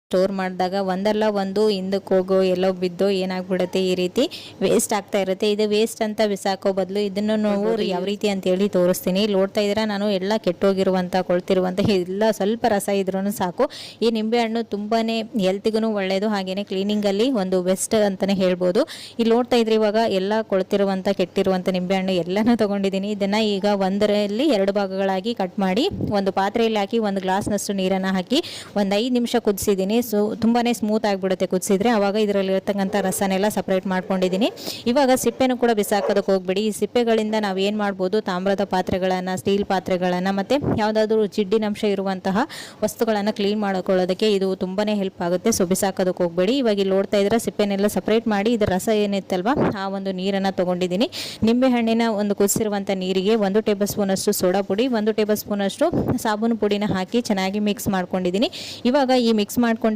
Store ಮಾಡಿದಾಗ ಒಂದಲ್ಲ ಒಂದು ಹಿಂದಕ್ಕೆ ಹೋಗೋ ಎಲ್ಲೋ ಬಿದ್ದೋ ಏನಾಗ್ಬಿಡುತ್ತೆ, ಈ ರೀತಿ ವೇಸ್ಟ್ ಆಗ್ತಾ ಇರುತ್ತೆ. ಇದು ವೇಸ್ಟ್ ಅಂತ ಬಿಸಾಕೋ ಬದಲು ಇದನ್ನು ನಾವು ಯಾವ ರೀತಿ ಅಂತೇಳಿ ತೋರಿಸ್ತೀನಿ. ಇಲ್ಲಿ ನೋಡ್ತಾ ಇದ್ದೀರಾ, ನಾನು ಎಲ್ಲ ಕೆಟ್ಟೋಗಿರುವಂಥ ಕೊಳ್ತಿರುವಂಥ ಎಲ್ಲ ಸ್ವಲ್ಪ ರಸ ಇದ್ರೂ ಸಾಕು. ಈ ನಿಂಬೆಹಣ್ಣು ತುಂಬಾ ಹೆಲ್ತ್ಗೂ ಒಳ್ಳೆಯದು, ಹಾಗೆಯೇ ಕ್ಲೀನಿಂಗಲ್ಲಿ ಒಂದು ಬೆಸ್ಟ್ ಅಂತಲೇ ಹೇಳ್ಬೋದು. ಇಲ್ಲಿ ನೋಡ್ತಾ ಇದ್ರಿ, ಇವಾಗ ಎಲ್ಲ ಕೊಳ್ತಿರುವಂಥ ಕೆಟ್ಟಿರುವಂಥ ನಿಂಬೆಹಣ್ಣು ಎಲ್ಲನೂ ತೊಗೊಂಡಿದ್ದೀನಿ. ಇದನ್ನು ಈಗ ಒಂದರಲ್ಲಿ 2 ಭಾಗಗಳಾಗಿ ಕಟ್ ಮಾಡಿ ಒಂದು ಪಾತ್ರೆಯಲ್ಲಿ ಹಾಕಿ 1 ಗ್ಲಾಸ್ನಷ್ಟು ನೀರನ್ನು ಹಾಕಿ ಒಂದು 5 ನಿಮಿಷ ಕುದಿಸಿದ್ದೀನಿ. ತುಂಬಾ ಸ್ಮೂತ್ ಆಗಿಬಿಡುತ್ತೆ ಕುದಿಸಿದ್ರೆ. ಆವಾಗ ಇದರಲ್ಲಿರ್ತಕ್ಕಂಥ ರಸನೆಲ್ಲ ಸಪ್ರೇಟ್ ಮಾಡ್ಕೊಂಡಿದ್ದೀನಿ. ಇವಾಗ ಸಿಪ್ಪೆನೂ ಕೂಡ ಬಿಸಾಕೋದಕ್ಕೆ ಹೋಗ್ಬಿಡಿ. ಈ ಸಿಪ್ಪೆಗಳಿಂದ ನಾವು ಏನು ಮಾಡ್ಬೋದು, ತಾಮ್ರದ ಪಾತ್ರೆಗಳನ್ನು, ಸ್ಟೀಲ್ ಪಾತ್ರೆಗಳನ್ನು ಮತ್ತು ಯಾವುದಾದ್ರೂ ಜಿಡ್ಡಿನಂಶ ಇರುವಂತಹ ವಸ್ತುಗಳನ್ನು ಕ್ಲೀನ್ ಮಾಡ್ಕೊಳ್ಳೋದಕ್ಕೆ ಇದು ತುಂಬಾ ಹೆಲ್ಪ್ ಆಗುತ್ತೆ. ಸೊ ಬಿಸಾಕೋದಕ್ಕೆ ಹೋಗ್ಬೇಡಿ. ಇವಾಗ ಇಲ್ಲಿ ನೋಡ್ತಾ ಇದ್ರೆ ಸಿಪ್ಪೆನೆಲ್ಲ ಸಪ್ರೇಟ್ ಮಾಡಿ ಇದರ ರಸ ಏನಿತ್ತಲ್ವ ಆ ಒಂದು ನೀರನ್ನು ತೊಗೊಂಡಿದ್ದೀನಿ. ನಿಂಬೆಹಣ್ಣಿನ ಒಂದು ಕುದಿಸಿರುವಂಥ ನೀರಿಗೆ 1 ಟೇಬಲ್ ಸ್ಪೂನಷ್ಟು ಸೋಡಾ ಪುಡಿ, 1 ಟೇಬಲ್ ಸ್ಪೂನಷ್ಟು ಸಾಬೂನು ಪುಡಿನ ಹಾಕಿ ಚೆನ್ನಾಗಿ ಮಿಕ್ಸ್ ಮಾಡ್ಕೊಂಡಿದ್ದೀನಿ. ಇವಾಗ ಈ ಮಿಕ್ಸ್ ಮಾಡ್ಕೊಂಡು